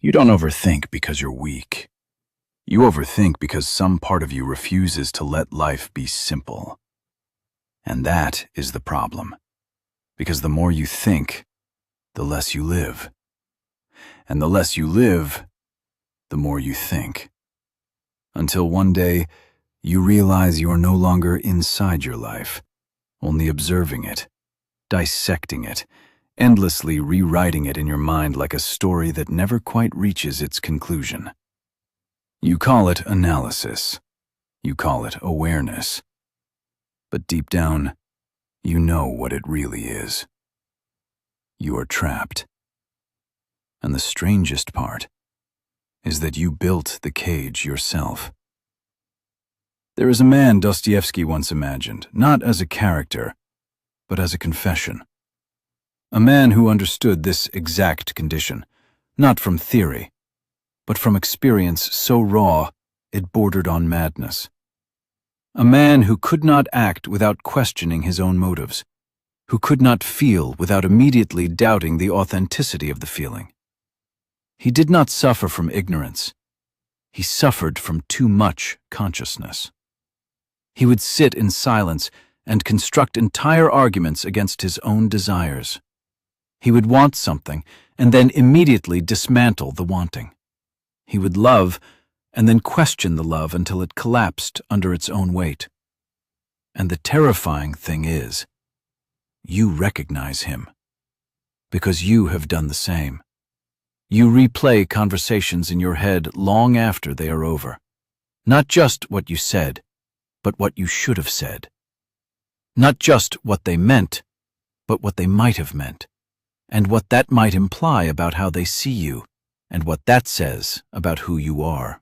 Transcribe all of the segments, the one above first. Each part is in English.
You don't overthink because you're weak. You overthink because some part of you refuses to let life be simple. And that is the problem. Because the more you think, the less you live. And the less you live, the more you think. Until one day, you realize you are no longer inside your life, only observing it, dissecting it, endlessly rewriting it in your mind like a story that never quite reaches its conclusion. You call it analysis. You call it awareness. But deep down, you know what it really is. You are trapped. And the strangest part is that you built the cage yourself. There is a man Dostoevsky once imagined, not as a character, but as a confession. A man who understood this exact condition, not from theory, but from experience so raw it bordered on madness. A man who could not act without questioning his own motives, who could not feel without immediately doubting the authenticity of the feeling. He did not suffer from ignorance. He suffered from too much consciousness. He would sit in silence and construct entire arguments against his own desires. He would want something and then immediately dismantle the wanting. He would love and then question the love until it collapsed under its own weight. And the terrifying thing is, you recognize him, because you have done the same. You replay conversations in your head long after they are over. Not just what you said, but what you should have said. Not just what they meant, but what they might have meant, and what that might imply about how they see you, and what that says about who you are.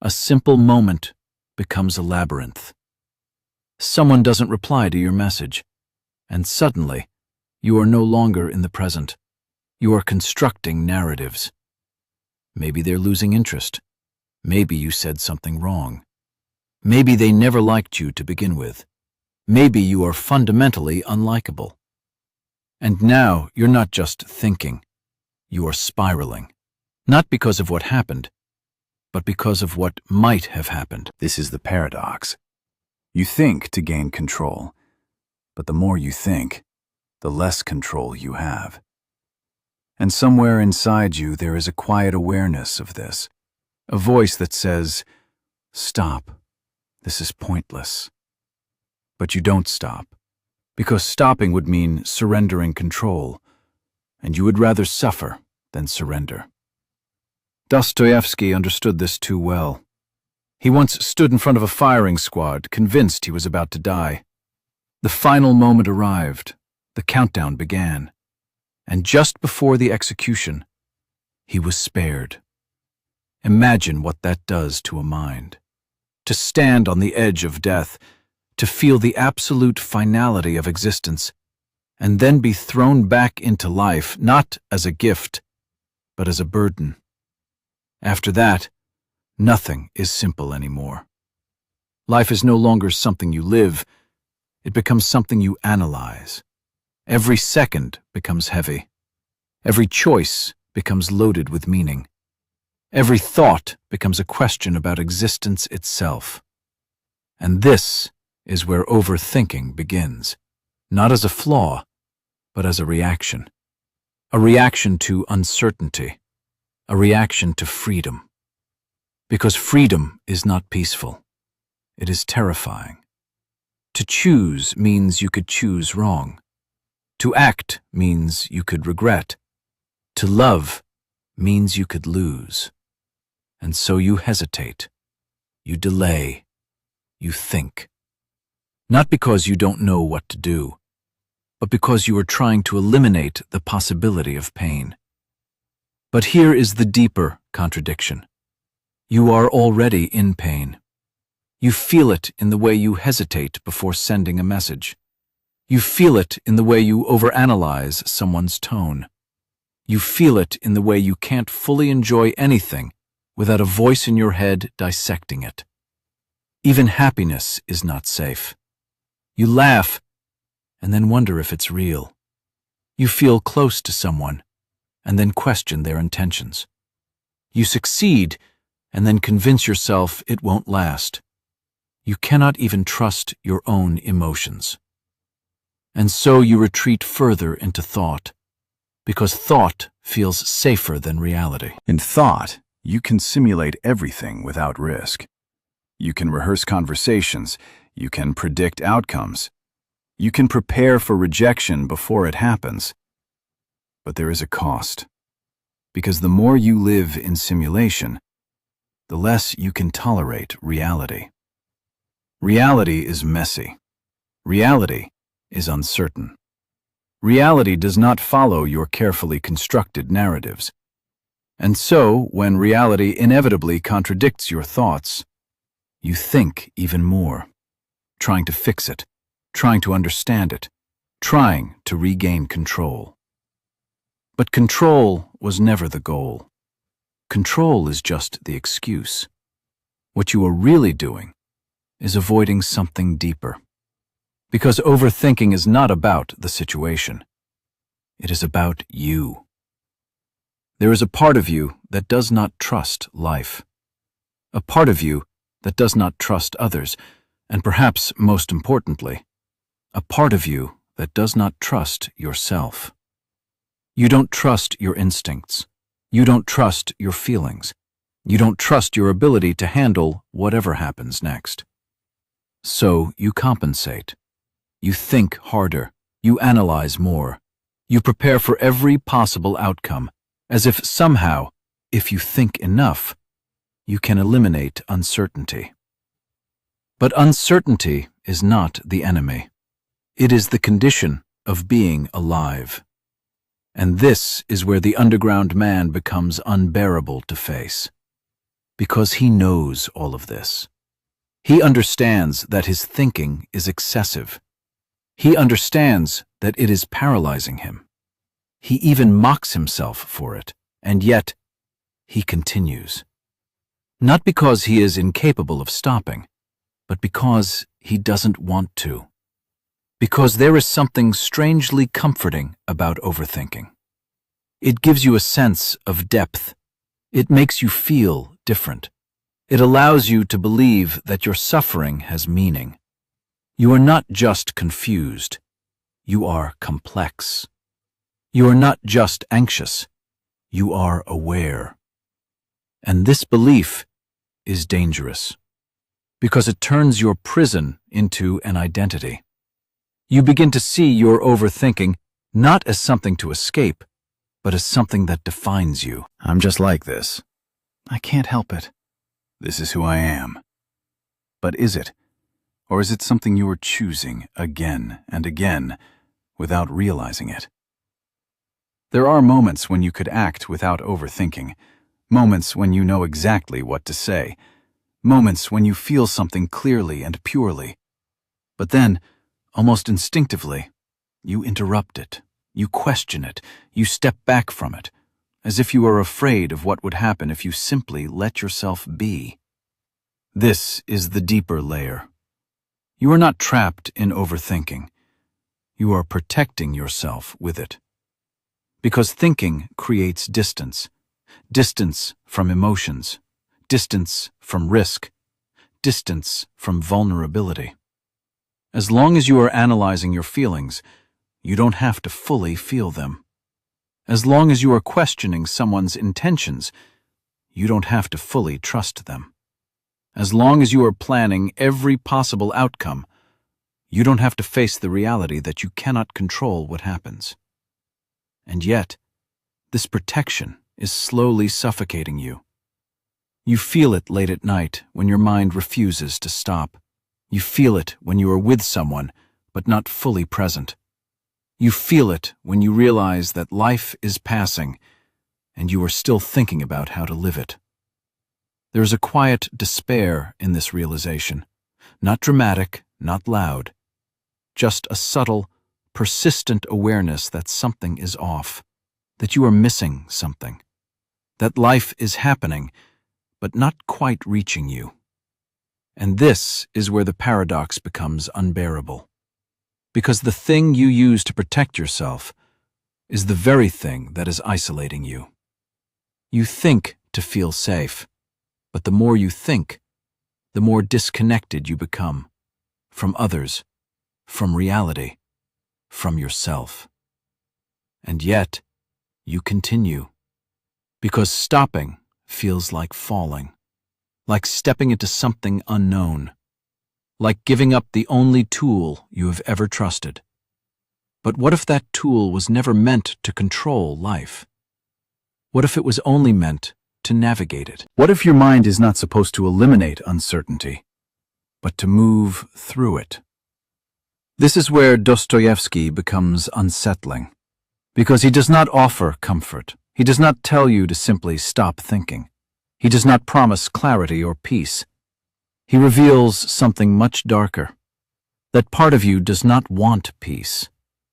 A simple moment becomes a labyrinth. Someone doesn't reply to your message, and suddenly, you are no longer in the present. You are constructing narratives. Maybe they're losing interest. Maybe you said something wrong. Maybe they never liked you to begin with. Maybe you are fundamentally unlikable. And now you're not just thinking. You are spiraling. Not because of what happened, but because of what might have happened. This is the paradox. You think to gain control, but the more you think, the less control you have. And somewhere inside you there is a quiet awareness of this, a voice that says, "Stop, this is pointless." But you don't stop, because stopping would mean surrendering control, and you would rather suffer than surrender. Dostoevsky understood this too well. He once stood in front of a firing squad, convinced he was about to die. The final moment arrived, the countdown began, and just before the execution, he was spared. Imagine what that does to a mind. To stand on the edge of death, to feel the absolute finality of existence, and then be thrown back into life not as a gift, but as a burden. After that, nothing is simple anymore. Life is no longer something you live, it becomes something you analyze. Every second becomes heavy. Every choice becomes loaded with meaning. Every thought becomes a question about existence itself. And this is where overthinking begins, not as a flaw, but as a reaction. A reaction to uncertainty, a reaction to freedom. Because freedom is not peaceful. It is terrifying. To choose means you could choose wrong. To act means you could regret. To love means you could lose. And so you hesitate. You delay. You think. Not because you don't know what to do, but because you are trying to eliminate the possibility of pain. But here is the deeper contradiction. You are already in pain. You feel it in the way you hesitate before sending a message. You feel it in the way you overanalyze someone's tone. You feel it in the way you can't fully enjoy anything without a voice in your head dissecting it. Even happiness is not safe. You laugh and then wonder if it's real. You feel close to someone and then question their intentions. You succeed, and then convince yourself it won't last. You cannot even trust your own emotions. And so you retreat further into thought, because thought feels safer than reality. In thought, you can simulate everything without risk. You can rehearse conversations. You can predict outcomes. You can prepare for rejection before it happens. But there is a cost. Because the more you live in simulation, the less you can tolerate reality. Reality is messy. Reality is uncertain. Reality does not follow your carefully constructed narratives. And so, when reality inevitably contradicts your thoughts, you think even more, trying to fix it, trying to understand it, trying to regain control. But control was never the goal. Control is just the excuse. What you are really doing is avoiding something deeper. Because overthinking is not about the situation. It is about you. There is a part of you that does not trust life. A part of you that does not trust others, and perhaps most importantly, a part of you that does not trust yourself. You don't trust your instincts. You don't trust your feelings. You don't trust your ability to handle whatever happens next. So you compensate. You think harder. You analyze more. You prepare for every possible outcome, as if somehow, if you think enough, you can eliminate uncertainty. But uncertainty is not the enemy. It is the condition of being alive. And this is where the underground man becomes unbearable to face. Because he knows all of this. He understands that his thinking is excessive. He understands that it is paralyzing him. He even mocks himself for it, and yet he continues. Not because he is incapable of stopping, but because he doesn't want to. Because there is something strangely comforting about overthinking. It gives you a sense of depth. It makes you feel different. It allows you to believe that your suffering has meaning. You are not just confused. You are complex. You are not just anxious. You are aware. And this belief is dangerous because it turns your prison into an identity. You begin to see your overthinking not as something to escape, but as something that defines you. I'm just like this. I can't help it. This is who I am. But is it? Or is it something you are choosing again and again without realizing it? There are moments when you could act without overthinking, moments when you know exactly what to say, moments when you feel something clearly and purely. But then, almost instinctively, you interrupt it, you question it, you step back from it, as if you are afraid of what would happen if you simply let yourself be. This is the deeper layer. You are not trapped in overthinking. You are protecting yourself with it. Because thinking creates distance. Distance from emotions. Distance from risk. Distance from vulnerability. As long as you are analyzing your feelings, you don't have to fully feel them. As long as you are questioning someone's intentions, you don't have to fully trust them. As long as you are planning every possible outcome, you don't have to face the reality that you cannot control what happens. And yet, this protection is slowly suffocating you. You feel it late at night when your mind refuses to stop. You feel it when you are with someone, but not fully present. You feel it when you realize that life is passing, and you are still thinking about how to live it. There is a quiet despair in this realization, not dramatic, not loud, just a subtle, persistent awareness that something is off, that you are missing something, that life is happening, but not quite reaching you. And this is where the paradox becomes unbearable, because the thing you use to protect yourself is the very thing that is isolating you. You think to feel safe. But the more you think, the more disconnected you become from others, from reality, from yourself. And yet, you continue, because stopping feels like falling, like stepping into something unknown, like giving up the only tool you have ever trusted. But what if that tool was never meant to control life? What if it was only meant to navigate it? What if your mind is not supposed to eliminate uncertainty, but to move through it? This is where Dostoevsky becomes unsettling, because he does not offer comfort. He does not tell you to simply stop thinking. He does not promise clarity or peace. He reveals something much darker. That part of you does not want peace.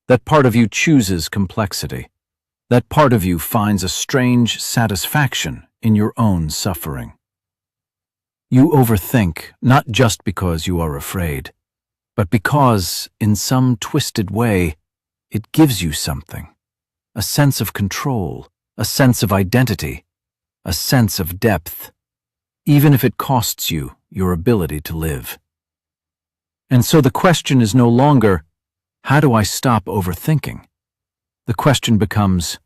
That part of you chooses complexity. That part of you finds a strange satisfaction in your own suffering. You overthink not just because you are afraid, but because, in some twisted way, it gives you something. A sense of control, a sense of identity, a sense of depth, even if it costs you your ability to live. And so the question is no longer, how do I stop overthinking? The question becomes,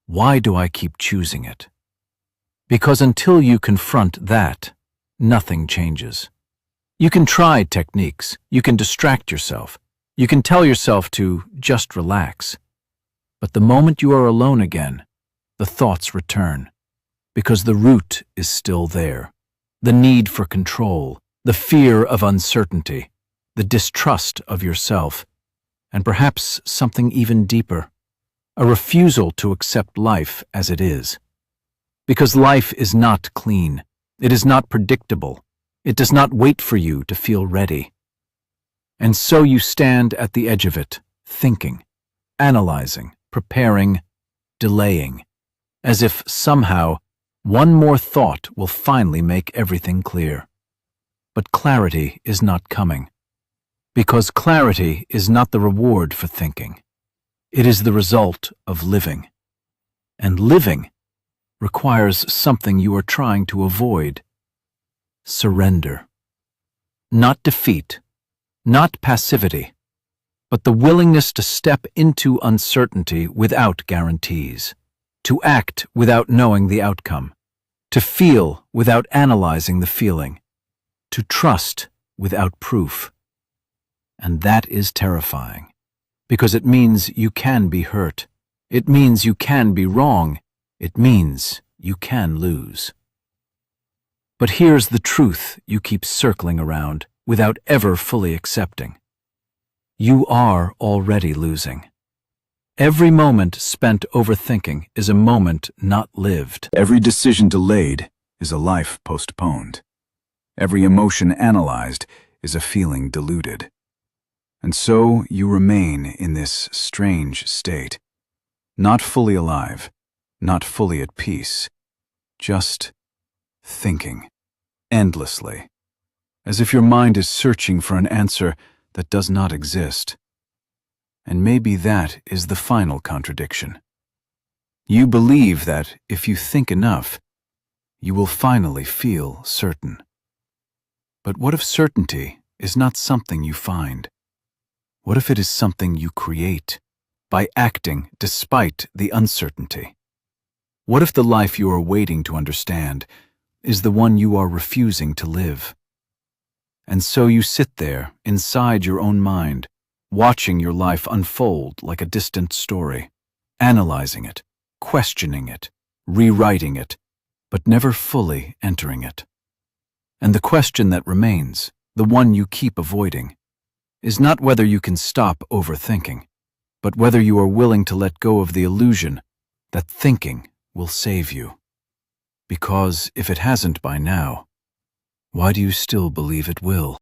why do I keep choosing it? Because until you confront that, nothing changes. You can try techniques, you can distract yourself, you can tell yourself to just relax. But the moment you are alone again, the thoughts return, because the root is still there. The need for control, the fear of uncertainty, the distrust of yourself, and perhaps something even deeper, a refusal to accept life as it is. Because life is not clean, it is not predictable, it does not wait for you to feel ready. And so you stand at the edge of it, thinking, analyzing, preparing, delaying, as if somehow one more thought will finally make everything clear. But clarity is not coming, because clarity is not the reward for thinking. It is the result of living. And living requires something you are trying to avoid: surrender. Not defeat, not passivity, but the willingness to step into uncertainty without guarantees, to act without knowing the outcome, to feel without analyzing the feeling, to trust without proof. And that is terrifying, because it means you can be hurt. It means you can be wrong. It means you can lose. But here's the truth you keep circling around without ever fully accepting. You are already losing. Every moment spent overthinking is a moment not lived. Every decision delayed is a life postponed. Every emotion analyzed is a feeling diluted. And so you remain in this strange state, not fully alive, not fully at peace, just thinking, endlessly, as if your mind is searching for an answer that does not exist. And maybe that is the final contradiction. You believe that if you think enough, you will finally feel certain. But what if certainty is not something you find? What if it is something you create by acting despite the uncertainty? What if the life you are waiting to understand is the one you are refusing to live? And so you sit there inside your own mind, watching your life unfold like a distant story, analyzing it, questioning it, rewriting it, but never fully entering it. And the question that remains, the one you keep avoiding, is not whether you can stop overthinking, but whether you are willing to let go of the illusion that thinking will save you. Because if it hasn't by now, why do you still believe it will?